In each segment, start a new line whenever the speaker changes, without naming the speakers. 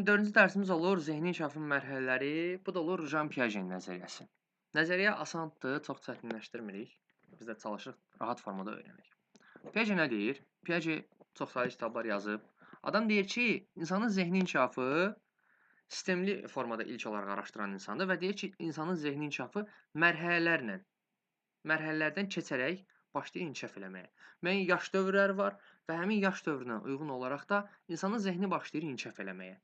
4-cü dərsimiz olur zehni inkişafın mərhələləri. Bu da olur Jan Piagetin nəzəriyyəsi. Nəzəriyyə asandır, çox çətinləşdirmirik. Biz də çalışırıq rahat formada öyrənək. Piaget nə deyir? Piaget çoxsaylı kitablar yazıb. Adam deyir ki, insanın zehni inkişafı sistemli formada ilk olaraq araşdıran insandır və deyir ki, insanın zehni inkişafı mərhələlərdən keçərək başlayır inkişaf eləməyə. Müəyyən yaş dövrləri var və həmin yaş dövrünə uyğun olaraq da insanın zehni başlayır inkişaf eləməyə.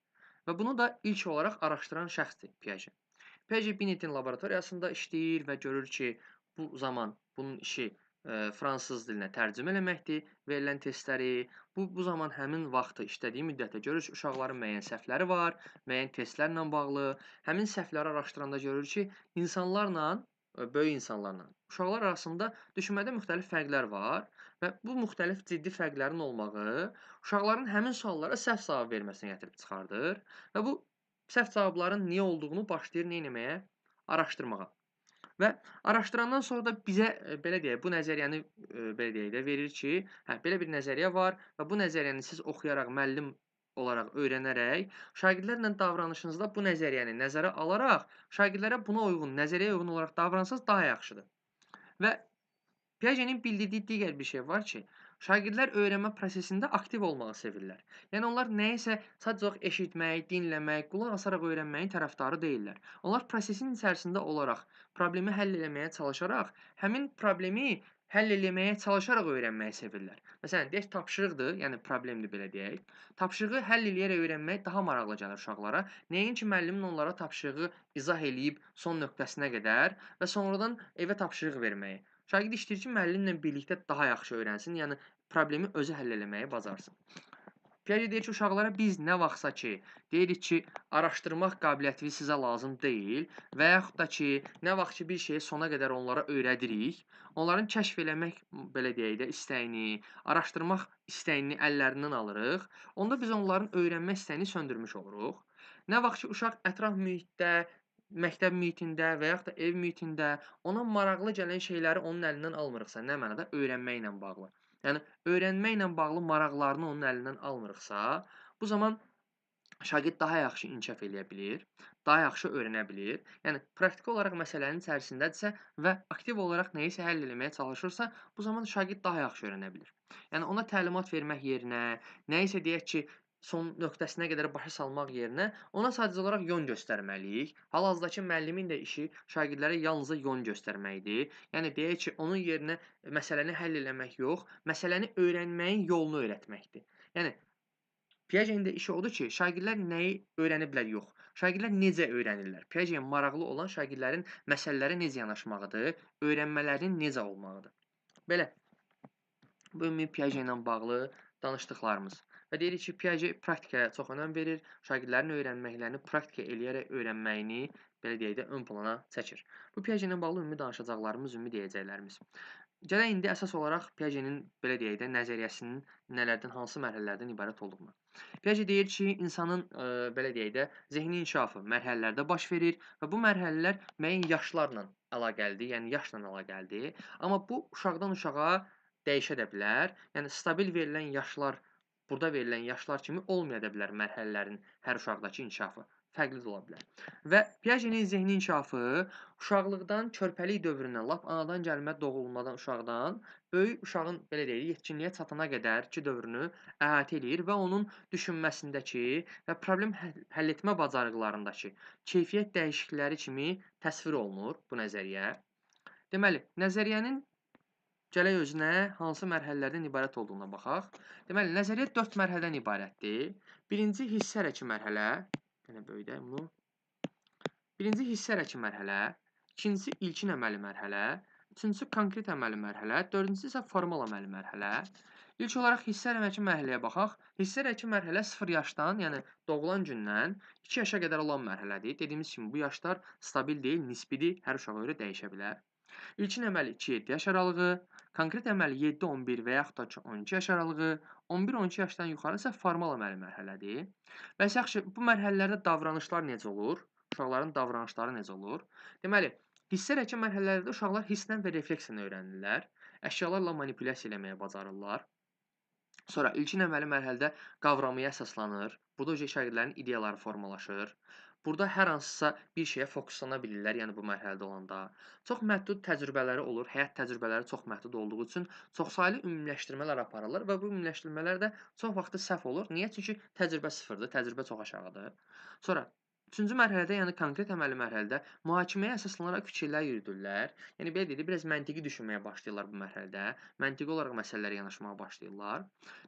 Və bunu da ilk olaraq araşdıran şəxsdir Piaget. Piaget Binet'in laboratoriyasında işləyir və görür ki, bu zaman bunun işi fransız dilinə tərcümə eləməkdir, verilən testləri. Bu zaman həmin vaxtı işlədiyi müddətdə görür ki, uşaqların müəyyən səhvləri var, müəyyən testlərlə bağlı. Həmin səhvləri araşdıranda görür ki, böyük insanlarla uşaqlar arasında düşünmədə müxtəlif fərqlər var və bu müxtəlif ciddi fərqlərin olmağı uşaqların həmin suallara səhv cavab verməsinə gətirib çıxardır və bu səhv cavabların niyə olduğunu başlayır nə etməyə? Araşdırmağa. Və araşdırandan sonra da bizə belə deyək, bu nəzəriyyəni belə deyək də verir ki, belə bir nəzəriyyə var və bu nəzəriyyəni siz oxuyaraq, müəllim olaraq öyrənərək, şagirdlərlə davranışınızda bu nəzəriyyəni nəzərə alaraq, şagirdlərə buna uyğun, nəzəriyyəyə uyğun olaraq davransanız daha yaxşıdır. Və Piagetin bildirdiyi digər bir şey var ki, şagirdlər öyrənmə prosesində aktiv olmağı sevirlər. Yəni onlar nəyisə sadəcə olaraq eşitmək, dinləmək, qulaq asaraq öyrənməyin tərəfdarı deyillər. Onlar prosesin içərisində olaraq, problemi həll etməyə çalışaraq, həmin problemi həll etməyə çalışaraq öyrənməyi sevirlər. Məsələn, deyək tapşırıqdır, yəni problemdir belə deyək. Tapşırığı həll eləyərək öyrənmək daha maraqlı gəlir uşaqlara. Nəinki müəllimin onlara tapşırığı izah eləyib son nöqtəsinə qədər və sonradan evə tapşırıq verməyi. Şagird istəyir ki, müəllimlə birlikdə daha yaxşı öyrənsin, yəni problemi özü həll etməyi bacarsın. Piaget deyir ki, uşaqlara biz nə vaxtsa ki, deyirik ki, araşdırmaq qabiliyyəti sizə lazım deyil və yaxud da ki, nə vaxt ki, bir şeyi sona qədər onlara öyrədirik, onların kəşf eləmək, belə deyək də, istəyini, araşdırmaq istəyini əllərindən alırıq, onda biz onların öyrənmə istəyini söndürmüş oluruq. Nə vaxt ki, uşaq ətraf mühitdə, məktəb mühitində və yaxud da ev mühitində ona maraqlı gələn şeyləri onun əlindən almırıqsa, nə mənada? Öyrənməklə bağlı. Yəni, öyrənməklə bağlı maraqlarını onun əlindən almırıqsa, bu zaman şagird daha yaxşı inkişaf eləyə bilir, daha yaxşı öyrənə bilir. Yəni, praktiki olaraq məsələnin içərisindədirsə və aktiv olaraq nəyisə həll etməyə çalışırsa, bu zaman şagird daha yaxşı öyrənə bilir. Yəni, ona təlimat vermək yerinə, nəyisə deyək ki, son nöqtəsinə qədər başa salmaq yerinə ona sadəcə olaraq yön göstərməliyik. Hal-hazırdakı müəllimin də işi şagirdlərə yalnızca yön göstərməkdir. Yəni deyək ki, onun yerinə məsələni həll etmək yox, məsələni öyrənməyin yolunu öyrətməkdir. Yəni Piagetin də işi odur ki, şagirdlər nəyi öyrəniblər yox, şagirdlər necə öyrənirlər. Piagetin maraqlı olan şagirdlərin məsələlərə necə yanaşmağıdır, öyrənmələrinin necə olmağıdır. Belə bu ümumi Piaget ilə bağlı danışdıqlarımız. Və deyirik ki, Piaget praktikaya çox önəm verir, şagirdlərin öyrənməklərini praktika eləyərək öyrənməyini, belə deyək də, ön plana çəkir. Bu Piaget ilə bağlı ümumi danışacaqlarımız, ümumi deyəcəklərimiz. Gələk indi əsas olaraq Piagetin, belə deyək də, nəzəriyyəsinin nələrdən, hansı mərhələlərdən ibarət olduğuna. Piaget deyir ki, insanın, belə deyək də, zehni inkişafı mərhələlərdə baş verir və bu mərhələlər müəyyən yaşlarla əlaqəlidir, yəni yaşla əlaqəlidir. Amma bu uşaqdan uşağa dəyişə də bilər. Yəni stabil verilən yaşlar, burada verilən yaşlar kimi olmaya da bilər mərhələlərin hər uşaqdakı inkişafı. Fərqli də ola bilər. Və Piagetin zehni inkişafı uşaqlıqdan körpəlik dövründən, lap anadan gəlmə doğulmadan uşaqdan böyük uşağın, belə deyək, yetkinliyə çatana qədər ki, dövrünü əhatə eləyir və onun düşünməsindəki və problem həll etmə bacarıqlarındakı keyfiyyət dəyişiklikləri kimi təsvir olunur bu nəzəriyyə. Deməli, nəzəriyyənin gələk özünə hansı mərhələlərdən ibarət olduğuna baxaq. Deməli, nəzəriyyə 4 mərhələdən ibarətdir. Birinci hissə-rəki mərhələ, yenə böyüdək bunu. Birinci hissə-rəki mərhələ, ikincisi ilkin əməli mərhələ, üçüncüsü konkret əməli mərhələ, dördüncüsü isə formal əməli mərhələ. İlk olaraq hissə-rəki mərhələyə baxaq. Hissə-rəki mərhələ 0 yaşdan, yəni doğulan gündən 2 yaşa qədər olan mərhələdir. Dediyimiz kimi bu yaşlar stabil deyil, nisbidir, hər uşağa görə dəyişə bilər. İlkin əməli 2-7 yaş aralığı, konkret əməli 7-11 və yaxud da ki 12 yaş aralığı, 11-12 yaşdan yuxarı isə formal əməli mərhələdir. Bəs yaxşı, bu mərhələlərdə davranışlar necə olur? Uşaqların davranışları necə olur? Deməli, hissə-rəki mərhələlərdə uşaqlar hisslə və reflekslə öyrənirlər. Əşyalarla manipulyasiya eləməyə bacarırlar. Sonra ilkin əməli mərhələdə qavramaya əsaslanır. Burada şagirdlərin ideyaları formalaşır. Burada hər hansısa bir şeyə fokuslana bilirlər, yəni bu mərhələdə olanda. Çox məhdud təcrübələri olur, həyat təcrübələri çox məhdud olduğu üçün çoxsaylı ümumiləşdirmələr aparırlar və bu ümumiləşdirmələr də çox vaxtı səhv olur. Niyə? Çünki təcrübə sıfırdır, təcrübə çox aşağıdır. Sonra üçüncü mərhələdə, yəni konkret əməlli mərhələdə mühakiməyə əsaslanaraq fikirlər yürüdürlər. Yəni belə deyək də, biraz məntiqi düşünməyə başlayırlar bu mərhələdə. Məntiqi olaraq məsələlərə yanaşmağa başlayırlar.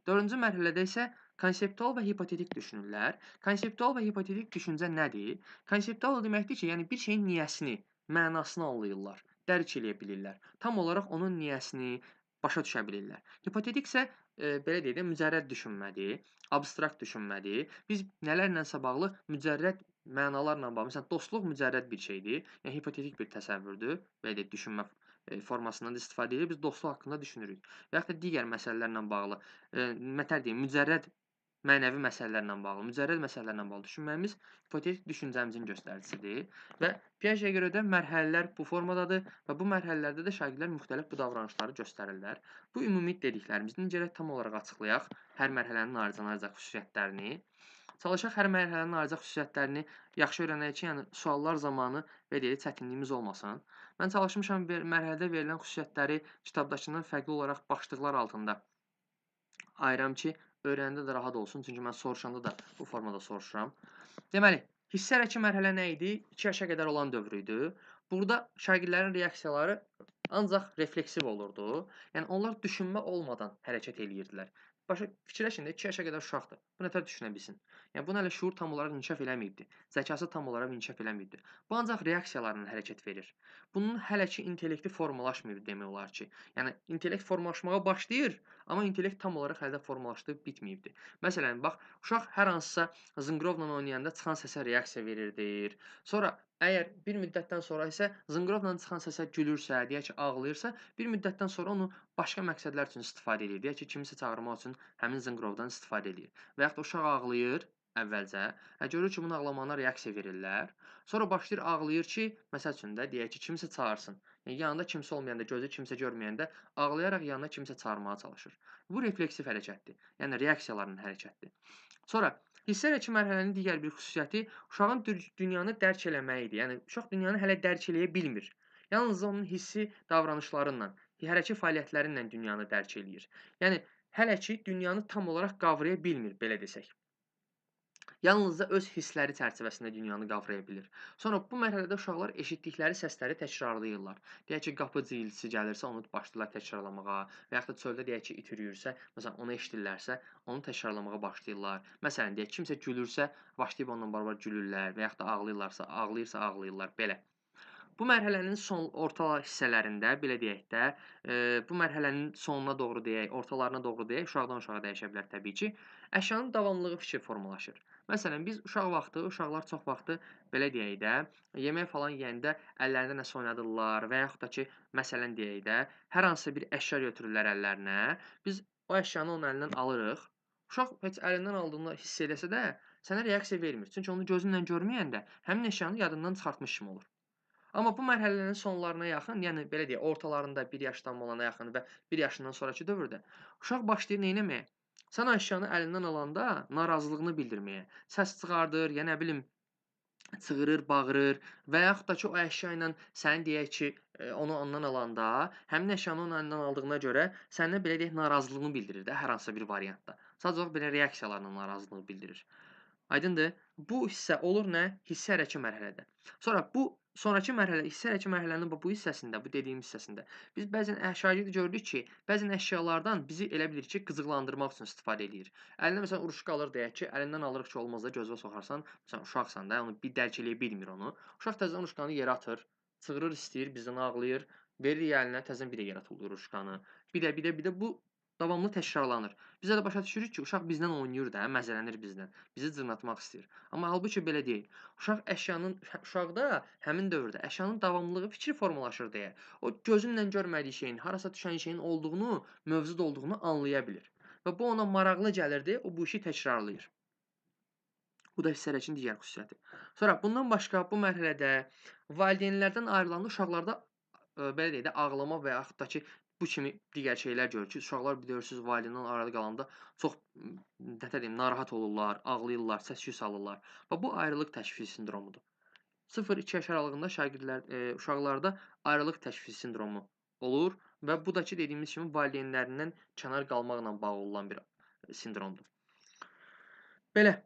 Dördüncü mərhələdə isə konseptual və hipotetik düşünürlər. Konseptual və hipotetik düşüncə nədir? Konseptual o deməkdir ki, yəni bir şeyin niyəsini, mənasını anlayırlar, dərk eləyə bilirlər. Tam olaraq onun niyəsini başa düşə bilirlər. Hipotetik isə belə deyək də mücərrəd düşünmədir, abstrakt düşünmədir. Biz nələrləsə bağlı mücərrəd mənalarla bağlı, məsələn, dostluq mücərrəd bir şeydir. Yəni hipotetik bir təsəvvürdür. Belə deyək, düşünmə formasından da istifadə edirik. Biz dostluq haqqında düşünürük. Və yaxud da digər məsələlərlə bağlı, nətər deyim, mücərrəd mənəvi məsələlərlə bağlı, mücərrəd məsələlərlə bağlı düşünməyimiz hipotetik düşüncəmizin göstəricisidir və Piagetə görə də mərhələlər bu formadadır və bu mərhələlərdə də şagirdlər müxtəlif bu davranışları göstərirlər. Bu ümumi dediklərimizi indi gələk tam olaraq açıqlayaq hər mərhələnin ayrıca xüsusiyyətlərini. Çalışaq hər mərhələnin ayrıca xüsusiyyətlərini yaxşı öyrənək ki, yəni suallar zamanı belə deyək, çətinliyimiz olmasın. Mən çalışmışam mərhələdə verilən xüsusiyyətləri kitabdakından fərqli olaraq başlıqlar altında ayıram ki, öyrənəndə də rahat olsun. Çünki mən soruşanda da bu formada soruşuram. Deməli, hissəarəki mərhələ nə idi? 2 yaşa qədər olan dövr idi. Burada şagirdlərin reaksiyaları ancaq refleksiv olurdu. Yəni onlar düşünmə olmadan hərəkət eləyirdilər. Fikirləşin də 2 yaşa qədər uşaqdır. Bu nətər düşünə bilsin? Yəni bunun hələ şuur tam olaraq inkişaf eləməyibdi. Zəkası tam olaraq inkişaf eləməyibdi. Bu ancaq reaksiyalarla hərəkət verir. Bunun hələ ki intellekti formalaşmayıb demək olar ki. Yəni intellekt formalaşmağa başlayır, amma intellekt tam olaraq hələ də formalaşdırıb bitməyibdi. Məsələn, bax, uşaq hər hansısa zınqırovla oynayanda çıxan səsə reaksiya verirdir. Sonra əgər bir müddətdən sonra isə zınqırovla çıxan səsə gülürsə, deyək ki, ağlayırsa, bir müddətdən sonra onu başqa məqsədlər üçün istifadə edir. Deyək ki, kimisə çağırmaq üçün həmin zınqırovdan istifadə edir. Və yaxud da uşaq ağlayır əvvəlcə, görür ki, bunun ağlamağına reaksiya verirlər. Sonra başlayır ağlayır ki, məsəl üçün də deyək ki, kimisə çağırsın. Yəni yanında kimsə olmayanda, gözü kimsə görməyəndə ağlayaraq yanına kimsə çağırmağa çalışır. Bu refleksiv hərəkətdir. Yəni reaksiyaların hərəkətidir. Sonra hissəarəki mərhələnin digər bir xüsusiyyəti uşağın dünyanı dərk eləməyidir. Yəni uşaq dünyanı hələ dərk eləyə bilmir. Yalnız onun hissi davranışlarıyla, hərəki fəaliyyətləri ilə dünyanı dərk eləyir. Yəni hələ ki dünyanı tam olaraq qavraya bilmir, belə desək. Yalnızca öz hissləri çərçivəsində dünyanı qavraya bilir. Sonra bu mərhələdə uşaqlar eşitdikləri səsləri təkrarlayırlar. Deyək ki, qapı cıyıltısı gəlirsə, onu başlayırlar təkrarlamağa və yaxud da çöldə deyək ki, it ürüyürsə, məsələn, onu eşidirlərsə, onu təkrarlamağa başlayırlar. Məsələn, deyək kimsə gülürsə, başlayıb onunla bərabər gülürlər və yaxud da ağlayırsa ağlayırlar, belə. Bu mərhələnin orta hissələrində, belə deyək də, bu mərhələnin sonuna doğru deyək, ortalarına doğru deyək, uşaqdan uşağa dəyişə bilər təbii ki, əşyanın davamlılığı fikir formalaşır. Məsələn, biz uşaqlar çox vaxtı, belə deyək də, yemək falan yeyəndə əllərində nəsə oynadırlar və yaxud da ki, məsələn deyək də, hər hansısa bir əşya götürürlər əllərinə, biz o əşyanı onun əlindən alırıq, uşaq heç əlindən aldığını hiss eləsə də, sənə reaksiya vermir. Çünki onu gözünlə görməyəndə həmin əşyanı yadından çıxartmış kimi olur. Amma bu mərhələlərin sonlarına yaxın, yəni belə deyək, ortalarında 1 yaş tamamlanana yaxın və 1 yaşından sonrakı dövrdə uşaq başlayır neyləməyə? Sən o əşyanı əlindən alanda narazılığını bildirməyə. Səs çıxardır, ya nə bilim, çığırır, bağırır və yaxud da ki, o əşya ilə sənin deyək ki, onu ondan alanda, həmin əşyanı onun əlindən aldığına görə səndən belə deyək, narazılığını bildirir də hər hansısa bir variantda. Sadəcə olaraq belə reaksiyalarla narazılığı bildirir. Aydındır? Bu hissə olur nə? Hissəarəki mərhələdə. Sonra bu sonrakı mərhələ, hissəarəki mərhələnin bu hissəsində, bu dediyim hissəsində biz bəzən şagird görürük ki, bəzən əşyalardan bizi elə bilir ki, qıcıqlandırmaq üçün istifadə eləyir. Əlinə məsələn uruşka alır deyək ki, əlindən alırıq ki, olmaz da gözünə soxarsan, məsələn uşaqsan da, onu bir dərk eləyə bilmir onu. Uşaq təzədən uruşkanı yerə atır, çığırır istəyir, bizdən ağlayır, veririk əlinə, təzədən bir də yerə tullayır uruşkanı. Bir də bu davamlı təkrarlanır. Biz də başa düşürük ki, uşaq bizdən oynayır da, məzələnir bizdən. Bizi cırnatmaq istəyir. Amma halbuki belə deyil. Uşaqda həmin dövrdə əşyanın davamlılığı fikir formalaşır deyə. O gözünlə görmədiyi şeyin, harasa düşən şeyin olduğunu, mövcud olduğunu anlaya bilir. Və bu ona maraqlı gəlir deyə o bu işi təkrarlayır. Bu da hissəarəkin digər xüsusiyyəti. Sonra bundan başqa bu mərhələdə valideynlərdən ayrılanda uşaqlarda belə deyək də ağlama və yaxud da ki, bu kimi digər şeylər görür ki, uşaqlar bilirsiniz valideyndən ayrı qalanda çox nətər deyim, narahat olurlar, ağlayırlar, səs-küy salırlar və bu ayrılıq təşvişi sindromudur. 0-2 yaş aralığında uşaqlarda ayrılıq təşvişi sindromu olur və bu da ki, dediyimiz kimi valideynlərindən kənar qalmaqla bağlı olan bir sindromdur. Belə.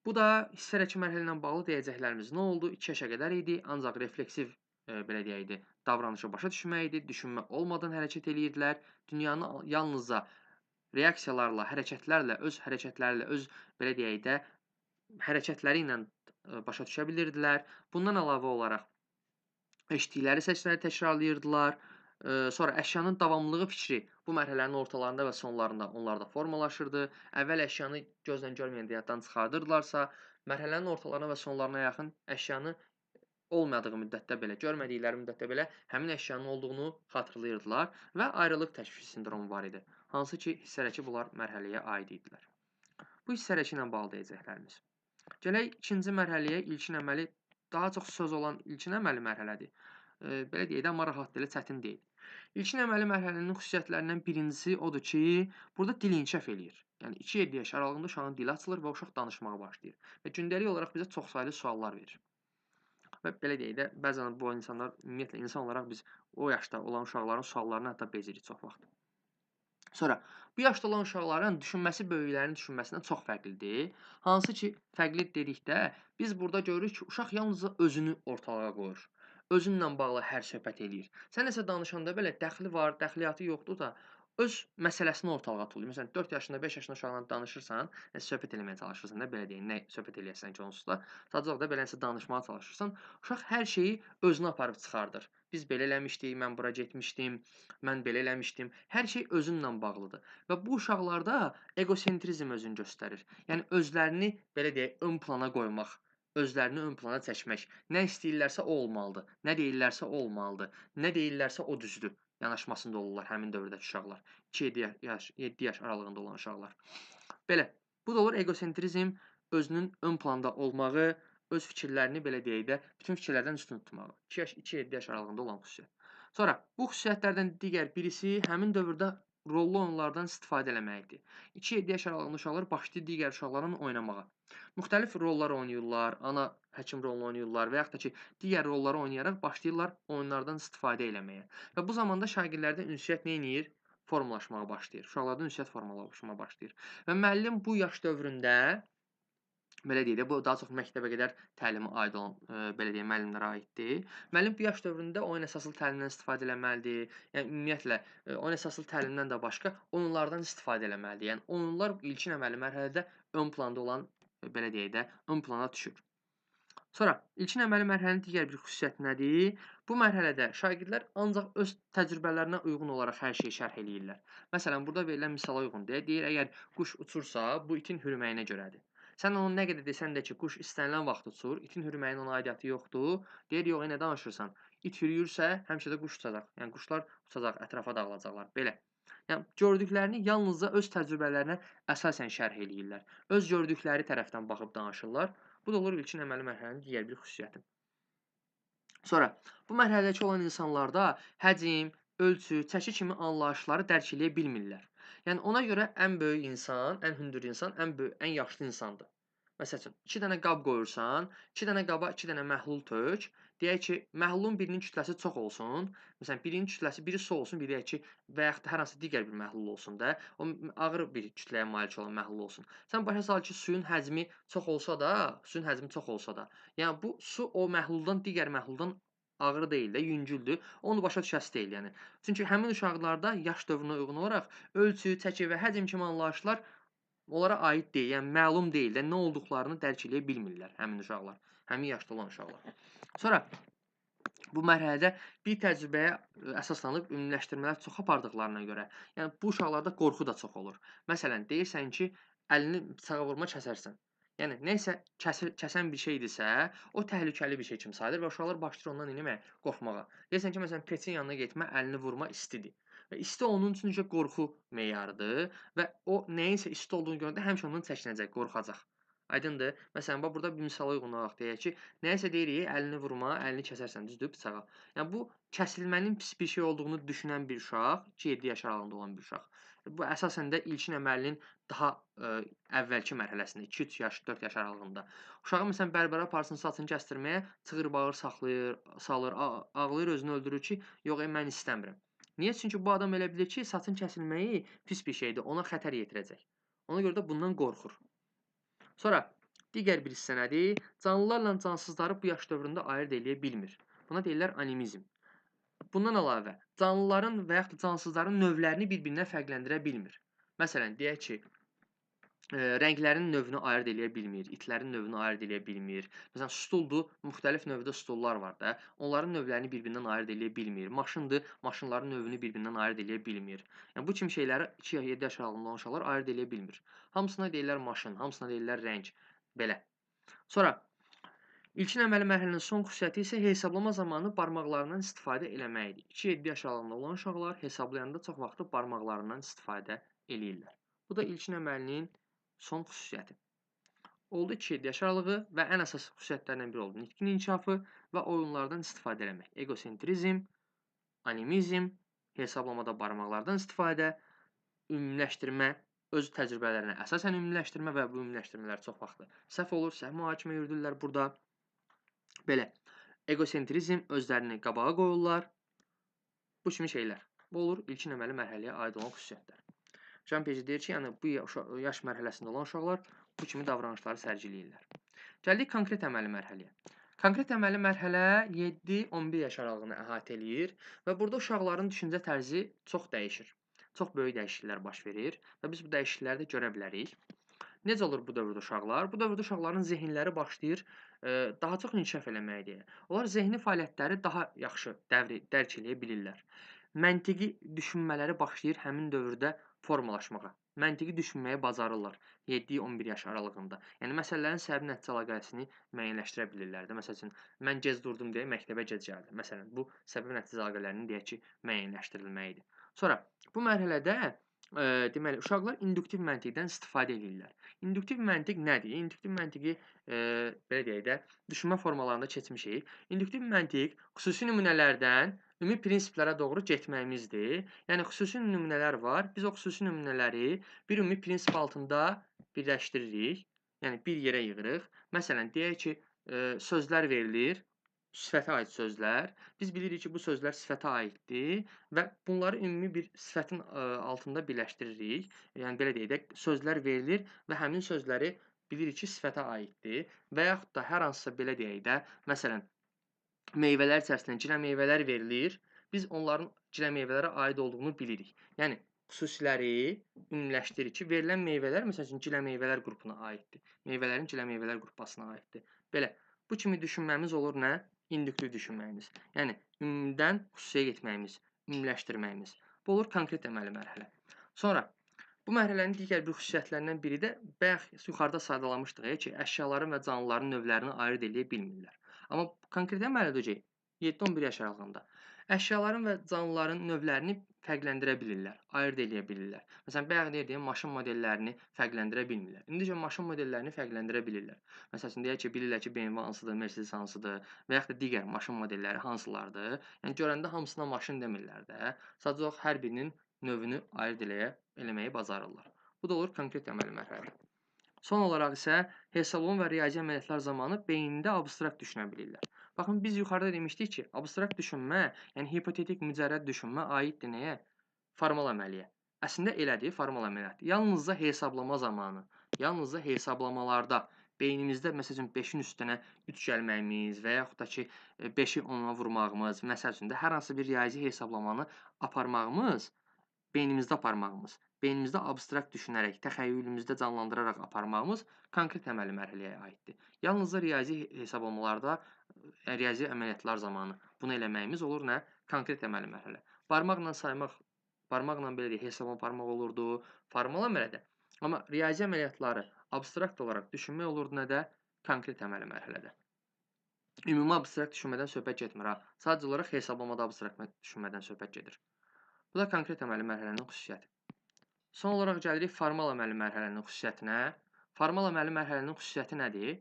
Bu da hissələr mərhələ ilə bağlı deyəcəklərimiz. Nə oldu? 2 yaşa qədər idi, ancaq refleksiv belə deyək, davranışı başa düşmək idi, düşünmə olmadan hərəkət eləyirdilər. Dünyanı yalnızca reaksiyalarla, öz hərəkətlərlə, öz belə deyək də, hərəkətləri ilə başa düşə bilirdilər. Bundan əlavə olaraq eşitdikləri səsləri təkrarlayırdılar. Sonra əşyanın davamlılığı fikri bu mərhələnin ortalarında və sonlarında onlarda formalaşırdı. Əvvəl əşyanı gözlə görməyəndə yaddan çıxardırdılarsa, mərhələnin ortalarına və sonlarına yaxın əşyanı olmadığı müddətdə belə, görmədikləri müddətdə belə həmin əşyanın olduğunu xatırlayırdılar və ayrılıq təşvişi sindromu var idi. Hansı ki, hissələr bunlar mərhələyə aid idilər. Bu hissələr ilə bağlı deyəcəklərimiz. Gələk ikinci mərhələyə, ilkin əməli daha çox söz olan ilkin əməli mərhələdir. Belə deyək də, amma rahat deyil, çətin deyil. İlkin əməli mərhələnin xüsusiyyətlərindən birincisi odur ki, burada dil inkişaf eləyir. Yəni 2-7 yaş aralığında uşağın dili açılır və uşaq danışmağa başlayır. Və gündəlik olaraq bizə çoxsaylı suallar verir. Və belə deyək də, bəzən bu insanlar, ümumiyyətlə insan olaraq biz o yaşda olan uşaqların suallarını hətta bezirik çox vaxt. Sonra, bu yaşda olan uşaqların düşünməsi böyüklərin düşünməsindən çox fərqlidir. Hansı ki, fərqli dedikdə, biz burada görürük ki, uşaq yalnızca özünü ortalığa qoyur. Özünlə bağlı hər söhbət eləyir. Sən nəsə danışanda belə dəxli var, dəxliyyatı yoxdur da, öz məsələsini ortalığa tullayır. Məsələn, 4 yaşında, 5 yaşında uşaqla danışırsan, söhbət eləməyə çalışırsan da, belə deyək, nə söhbət eləyəsən ki, onsuz da. Sadəcə olaraq da belə nəsə danışmağa çalışırsan, uşaq hər şeyi özünə aparıb çıxardır. Biz belə eləmişdik, mən bura getmişdim, mən belə eləmişdim. Hər şey özünlə bağlıdır. Və bu uşaqlarda egosentrizm özünü göstərir. Yəni özlərini belə deyək, ön plana qoymaq, özlərini ön plana çəkmək. Nə istəyirlərsə o olmalıdır. Nə deyirlərsə o olmalıdır. Nə deyirlərsə o düzdür. Yanaşmasında olurlar həmin dövrdəki uşaqlar. 2-7 yaş, 7 yaş aralığında olan uşaqlar. Belə. Bu da olur egosentrizm, özünün ön planda olmağı, öz fikirlərini belə deyək də, bütün fikirlərdən üstün tutmağı. 2 yaş, 2-7 yaş aralığında olan xüsusiyyət. Sonra bu xüsusiyyətlərdən digər birisi həmin dövrdə rollu oyunlardan istifadə eləməkdir. 2-7 yaş aralığında uşaqlar başlayır digər uşaqlarla oynamağa. Müxtəlif rollar oynayırlar, ana həkim rolunu oynayırlar və yaxud da ki, digər rolları oynayaraq başlayırlar oyunlardan istifadə eləməyə. Və bu zamanda şagirdlərdə ünsiyyət nə edir? Formalaşmağa başlayır. Uşaqlarda ünsiyyət formalaşmağa başlayır. Və müəllim bu yaş dövründə belə deyək də, bu daha çox məktəbə qədər təlimə aid olan, belə deyək, müəllimlərə aiddir. Müəllim bu yaş dövründə oyun əsaslı təlimdən istifadə eləməlidir. Yəni ümumiyyətlə oyun əsaslı təlimdən də başqa oyunlardan istifadə eləməlidir. Yəni oyunlar ilkin əməli mərhələdə ön planda olan, belə deyək də, ön plana düşür. Sonra ilkin əməli mərhələnin digər bir xüsusiyyəti nədir? Bu mərhələdə şagirdlər ancaq öz təcrübələrinə uyğun olaraq hər şeyi şərh eləyirlər. Məsələn, burada verilən misala uyğundur. Deyir, əgər quş uçursa, bu itin hürməyinə görədir. Sən onu nə qədər desən də ki, quş istənilən vaxt uçur, itin hürməyinin ona aidiyyatı yoxdur. Deyir, yox, nə danışırsan? İt hürüyürsə, həmişə də quş uçacaq. Yəni quşlar uçacaq, ətrafa dağılacaqlar. Belə. Yəni gördüklərini yalnızca öz təcrübələrinə əsasən şərh eləyirlər. Öz gördükləri tərəfdən baxıb danışırlar. Bu da olur ilkin əməli mərhələnin digər bir xüsusiyyəti. Sonra, bu mərhələdəki olan insanlarda həcm, ölçü, çəki kimi anlayışları dərk eləyə bilmirlər. Yəni ona görə ən böyük insan, ən hündür insan, ən yaşlı insandır. Məsəl üçün, 2 dənə qab qoyursan, 2 dənə qaba 2 dənə məhlul tök. Deyək ki, məhlulun birinin kütləsi çox olsun. Məsələn, birinin kütləsi biri su olsun, bir deyək ki, və yaxud da hər hansı digər bir məhlul olsun da, o ağır bir kütləyə malik olan məhlul olsun. Sən başa sal ki, suyun həcmi çox olsa da, yəni bu su o məhluldan, digər məhluldan ağır deyil də, yüngüldür. Onu başa düşəsi deyil, yəni. Çünki həmin uşaqlarda yaş dövrünə uyğun olaraq ölçü, çəki və həcm kimi anlayışlar onlara aid deyil, yəni məlum deyil də, nə olduqlarını dərk eləyə bilmirlər həmin uşaqlar, həmin yaşda olan uşaqlar. Sonra bu mərhələdə bir təcrübəyə əsaslanıb ümumiləşdirmələr çox apardıqlarına görə, yəni bu uşaqlarda qorxu da çox olur. Məsələn, deyirsən ki, əlini bıçağa vurma kəsərsən. Yəni nəsə kəsən bir şeydirsə, o təhlükəli bir şey kimi sayılır və uşaqlar başlayır ondan eləməyə, qorxmağa. Deyirsən ki, məsələn, peçin yanına getmə, əlini vurma istidir. Və isti onun üçün qorxu meyarıdır və o nəyinsə isti olduğunu görəndə həmişə ondan çəkinəcək, qorxacaq. Aydındır? Məsələn, bax burada bir misala uyğun olaraq deyək ki, nəyəsə deyirik, əlini vurma, əlini kəsərsən, düzdür, bıçağa. Yəni bu kəsilmənin pis bir şey olduğunu düşünən bir uşaq, 2-7 yaş aralığında olan bir uşaq. Bu əsasən də ilkin əməlinin daha əvvəlki mərhələsində, 2-3 yaş, 4 yaş aralığında. Uşağı məsələn bərbərə aparsın saçını kəsdirməyə, çığır-bağır salır, ağlayır, özünü öldürür ki, yox, mən istəmirəm. Niyə? Çünki bu adam elə bilir ki, saçın kəsilməyi pis bir şeydir, ona xətər yetirəcək. Ona görə də bundan qorxur. Sonra digər bir hissə nədir? Canlılarla cansızları bu yaş dövründə ayırd eləyə bilmir. Buna deyirlər animizm. Bundan əlavə, canlıların və yaxud da cansızların növlərini bir-birindən fərqləndirə bilmir. Məsələn, deyək ki, rənglərin növünü ayırd eləyə bilmir, itlərin növünü ayırd eləyə bilmir. Məsələn, stuldur, müxtəlif növdə stullar var da, onların növlərini bir-birindən ayırd eləyə bilmir. Maşındır, maşınların növünü bir-birindən ayırd eləyə bilmir. Yəni bu kimi şeyləri 2-7 yaş aralığında olan uşaqlar ayırd eləyə bilmir. Hamısına deyirlər maşın, hamısına deyirlər rəng. Belə. Sonra ilkin əməli mərhələnin son xüsusiyyəti isə hesablama zamanı barmaqlarından istifadə eləməkdir. 2-7 yaş aralığında olan uşaqlar hesablayanda çox vaxtı barmaqlarından istifadə eləyirlər. Bu da ilkin əməlinin son xüsusiyyəti. Oldu 2-7 yaş aralığı və ən əsas xüsusiyyətlərindən biri oldu nitqin inkişafı və oyunlardan istifadə eləmək. Egosentrizm, animizm, hesablamada barmaqlardan istifadə, ümumiləşdirmə, öz təcrübələrinə əsasən ümumiləşdirmə və bu ümumiləşdirmələr çox vaxtı səhv olur, səhv mühakimə yürüdürlər burada. Belə, egosentrizm, özlərini qabağa qoyurlar. Bu kimi şeylər. Bu olur ilkin əməli mərhələyə aid olan xüsusiyyətlər. Jean Piaget deyir ki, yəni bu yaş mərhələsində olan uşaqlar bu kimi davranışları sərgiləyirlər. Gəldik konkret əməli mərhələyə. Konkret əməli mərhələ 7-11 yaş aralığını əhatə eləyir və burada uşaqların düşüncə tərzi çox dəyişir. Çox böyük dəyişikliklər baş verir və biz bu dəyişiklikləri də görə bilərik. Necə olur bu dövrdə uşaqlar? Bu dövrdə uşaqların zehinləri başlayır daha çox inkişaf eləməyə. Onlar zehni fəaliyyətləri daha yaxşı dərk eləyə bilirlər. Məntiqi düşünmələri başlayır həmin dövrdə formalaşmağa. Məntiqi düşünməyi bacarırlar 7-11 yaş aralığında. Yəni məsələlərin səbəb-nəticə əlaqəsini müəyyənləşdirə bilirlər də. Məsəl üçün mən gec durdum deyə məktəbə gec gəldim. Məsələn, bu səbəb-nəticə əlaqələrinin deyək ki, müəyyənləşdirilməyidir. Sonra bu mərhələdə deməli uşaqlar induktiv məntiqdən istifadə edirlər. İnduktiv məntiq nədir? İnduktiv məntiqi belə deyək də, düşünmə formalarında keçmişik. İnduktiv məntiq xüsusi nümunələrdən ümumi prinsiplərə doğru getməyimizdir. Yəni xüsusi nümunələr var. Biz o xüsusi nümunələri bir ümumi prinsip altında birləşdiririk. Yəni bir yerə yığırıq. Məsələn, deyək ki, sözlər verilir, sifətə aid sözlər. Biz bilirik ki, bu sözlər sifətə aiddir və bunları ümumi bir sifətin altında birləşdiririk. Yəni belə deyək də, sözlər verilir və həmin sözləri bilirik ki, sifətə aiddir və yaxud da hər hansısa belə deyək də, məsələn, meyvələr içərisindən gilə meyvələr verilir. Biz onların gilə meyvələrə aid olduğunu bilirik. Yəni xüsusiləri ümumiləşdiririk ki, verilən meyvələr məsəl üçün gilə meyvələr qrupuna aiddir. Meyvələrin gilə meyvələr qrupasına aiddir. Belə. Bu kimi düşünməmiz olur nə? İnduktiv düşünməyimiz. Yəni ümumidən xüsusiyə getməyimiz, ümumiləşdirməyimiz. Bu olur konkret əməli mərhələ. Sonra bu mərhələnin digər bir xüsusiyyətlərindən biri də bayaq yuxarıda sadalamışdıq ki, əşyaların və canlıların növlərini ayırd eləyə bilmirlər. Amma konkret əmələdəcək 7-11 yaş aralığında əşyaların və canlıların növlərini fərqləndirə bilirlər, ayırd eləyə bilirlər. Məsələn, bayaq deyirdim, maşın modellərini fərqləndirə bilmirlər. İndicə maşın modellərini fərqləndirə bilirlər. Məsələn, deyək ki, bilirlər ki, BMW hansıdır, Mercedes hansıdır və yaxud da digər maşın modelləri hansılardır. Yəni görəndə hamısına maşın demirlər də. Sadəcə olaraq hər birinin növünü ayırd eləməyi bacarırlar. Bu da olur konkret əməli mərhələ. Son olaraq isə hesablama və riyazi əməliyyatlar zamanı beynində abstrakt düşünə bilirlər. Baxın, biz yuxarıda demişdik ki, abstrakt düşünmə, yəni hipotetik mücərrəd düşünmə aiddir nəyə? Formal əməliyyə. Əslində elədir, formal əməliyyatdır. Yalnızca hesablama zamanı, yalnızca hesablamalarda beynimizdə məsəl üçün 5-in üstünə 3 gəlməyimiz və yaxud da ki 5-i 10-a vurmağımız, məsəl üçün də hər hansı bir riyazi hesablamanı aparmağımız, beynimizdə abstrakt düşünərək, təxəyyülümüzdə canlandıraraq aparmağımız konkret əməli mərhələyə aiddir. Yalnızca riyazi hesablamalarda, riyazi əməliyyatlar zamanı bunu eləməyimiz olur nə? Konkret əməli mərhələ. Barmaqla saymaq, barmaqla belə deyək, hesablama aparmaq olurdu, formal əməliyyə. Amma riyazi əməliyyatları abstrakt olaraq düşünmək olurdu nədə? Konkret əməli mərhələdə. Ümumi abstrakt düşünmədən söhbət getmir ha. Sadəcə olaraq hesablamada abstrakt düşünmədən söhbət gedir. Bu da konkret əməli mərhələnin xüsusiyyəti. Son olaraq gəlirik formal əməli mərhələnin xüsusiyyətinə. Formal əməli mərhələnin xüsusiyyəti nədir?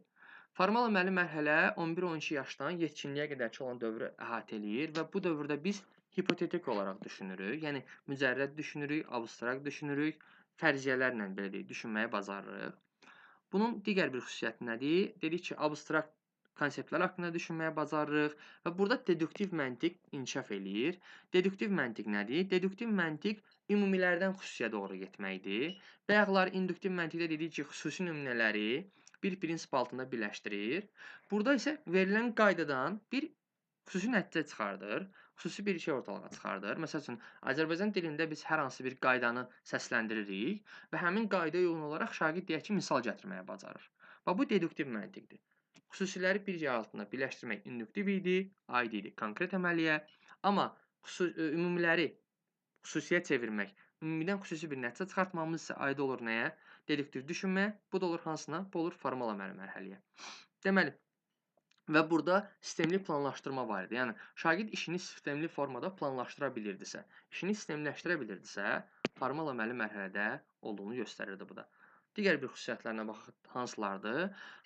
Formal əməli mərhələ 11-12 yaşdan yetkinliyə qədərki olan dövrü əhatə eləyir və bu dövrdə biz hipotetik olaraq düşünürük. Yəni mücərrəd düşünürük, abstrakt düşünürük, fərziyyələrlə belə deyək, düşünməyi bacarırıq. Bunun digər bir xüsusiyyəti nədir? Dedik ki, abstrakt konseptlər haqqında düşünməyə bacarırıq və burada deduktiv məntiq inkişaf eləyir. Deduktiv məntiq nədir? Deduktiv məntiq ümumilərdən xüsusiyə doğru getməkdir. Bayaqlar induktiv məntiqdə dedik ki, xüsusi nümunələri bir prinsip altında birləşdirir. Burada isə verilən qaydadan bir xüsusi nəticə çıxardır, xüsusi bir şey ortalığa çıxardır. Məsəl üçün, Azərbaycan dilində biz hər hansı bir qaydanı səsləndiririk və həmin qaydaya uyğun olaraq şagird deyək ki, misal gətirməyə bacarır. Və bu deduktiv məntiqdir. Xüsusiləri bir yer altında birləşdirmək induktiv idi, aid idi konkret əməliyə, amma ümumiləri xüsusiyə çevirmək, ümumidən xüsusi bir nəticə çıxartmamız isə aid olur nəyə? Deduktiv düşünməyə, bu da olur hansına? Bu olur formal əməli mərhələyə. Deməli, və burada sistemli planlaşdırma var idi. Yəni, şagird işini sistemli formada planlaşdıra bilirdisə, işini sistemləşdirə bilirdisə, formal əməli mərhələdə olduğunu göstərirdi bu da. Digər bir xüsusiyyətlərinə baxaq, hansılardır?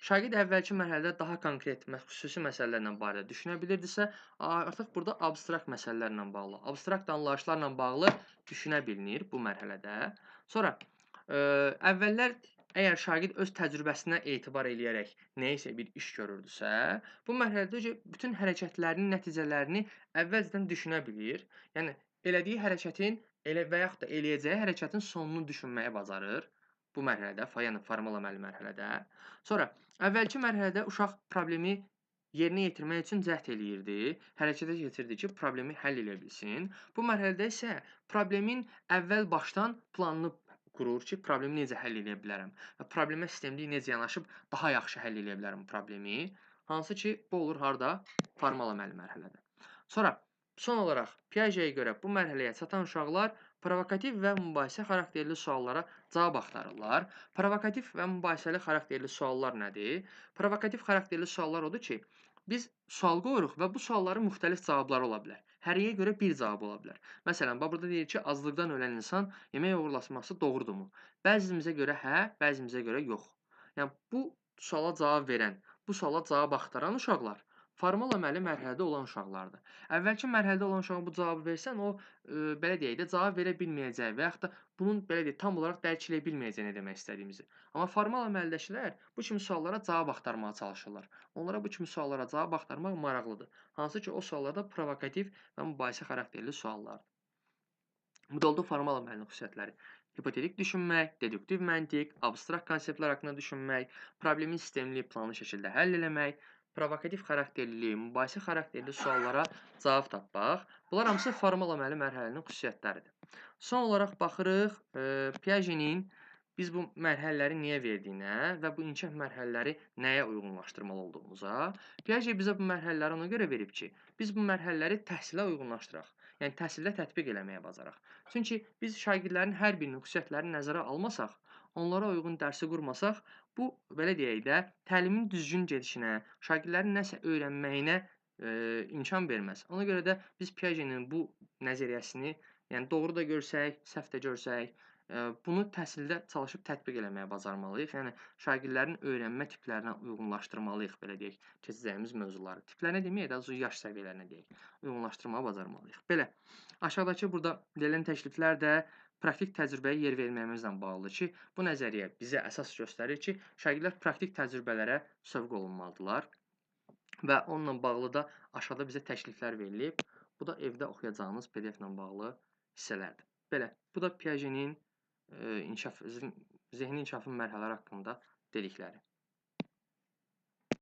Şagird əvvəlki mərhələdə daha konkret, xüsusi məsələlərlə barədə düşünə bilirdisə, artıq burada abstrakt məsələlərlə bağlı, abstrakt anlayışlarla bağlı düşünə bilinir bu mərhələdə. Sonra, əvvəllər əgər şagird öz təcrübəsinə etibar eləyərək nəyisə bir iş görürdüsə, bu mərhələdə bütün hərəkətlərinin nəticələrini əvvəlcədən düşünə bilir. Yəni, elədiyi hərəkətin və yaxud da eləyəcəyi hərəkətin sonunu düşünməyə bacarır. Bu mərhələdə, yəni formal əməli mərhələdə. Sonra, əvvəlki mərhələdə uşaq problemi yerinə yetirmək üçün cəhd eləyirdi, hərəkətə keçirdi ki, problemi həll edə bilsin. Bu mərhələdə isə problemin əvvəl başdan planını qurur ki, problemi necə həll edə bilərəm və problemə sistemli necə yanaşıb daha yaxşı həll edə bilərəm problemi. Hansı ki, bu olur harda? Formal əməli mərhələdə. Sonra, son olaraq Piagetə görə bu mərhələyə çatan uşaqlar provokativ və mübahisə xarakterli suallara cavab axtarırlar. Provokativ və mübahisəli xarakterli suallar nədir? Provokativ xarakterli suallar odur ki, biz sual qoyuruq və bu sualların müxtəlif cavabları ola bilər. Həriyə görə bir cavab ola bilər. Məsələn, burada deyir ki, aclıqdan ölən insan yemək oğurlaşması doğrudurmu? Bəzimizə görə hə, bəzimizə görə yox. Yəni, bu suala cavab verən, bu suala cavab axtaran uşaqlar formal əməli mərhələdə olan uşaqlardır. Əvvəlki mərhələdə olan uşağa bu cavabı versən, o, belə deyək də, cavab verə bilməyəcək və yaxud da bunun, belə deyək, tam olaraq dərk edə bilməyəcək nə demək istədiyimizi. Amma formal əməlidəkilər bu kimi suallara cavab axtarmağa çalışırlar. Onlara bu kimi suallara cavab axtarmaq maraqlıdır. Hansı ki, o suallar da provokativ və mübahisə xarakterli suallardır. Bu da oldu formal əməlinin xüsusiyyətləri. Hipotetik düşünmək, deduktiv məntiq, abstrakt konseptlər haqqında düşünmək, problemi sistemli, planlı şəkildə həll eləmək, provokativ xarakterli, mübahisə xarakterli suallara cavab tapmaq. Bunlar hamısı formal əməli mərhələnin xüsusiyyətləridir. Son olaraq baxırıq Piaget'in biz bu mərhələləri niyə verdiyinə və bu inkişaf mərhələləri nəyə uyğunlaşdırmalı olduğumuza. Piaget bizə bu mərhələləri ona görə verib ki, biz bu mərhələləri təhsilə uyğunlaşdıraq. Yəni, təhsildə tətbiq eləməyə bacaraq. Çünki biz şagirdlərin hər birinin xüsusiyyətlərini nəzərə almasaq, onlara uyğun dərsi qurmasaq, bu, belə deyək də, təlimin düzgün gedişinə, şagirdlərin nəsə öyrənməyinə imkan verməz. Ona görə də biz Piaget'in bu nəzəriyyəsini, yəni doğru da görsək, səhv də görsək, bunu təhsildə çalışıb tətbiq eləməyə bacarmalıyıq. Yəni, şagirdlərin öyrənmə tiplərinə uyğunlaşdırmalıyıq, belə deyək, keçəcəyimiz mövzuları. Tiplərinə deməyək, daha doğrusu yaş səviyyələrinə deyək, uyğunlaşdırmağa bacarmalıyıq. Belə, aşağıdakı burada verilən təkliflər də praktik təcrübəyə yer verməyimizlə bağlıdır ki, bu nəzəriyyə bizə əsas göstərir ki, şagirdlər praktik təcrübələrə sövq olunmalıdırlar və onunla bağlı da aşağıda bizə təkliflər verilib. Bu da evdə oxuyacağınız PDF-lə bağlı hissələrdir. Belə, bu da Piaget'in zehni inkişafın mərhələləri haqqında dedikləri.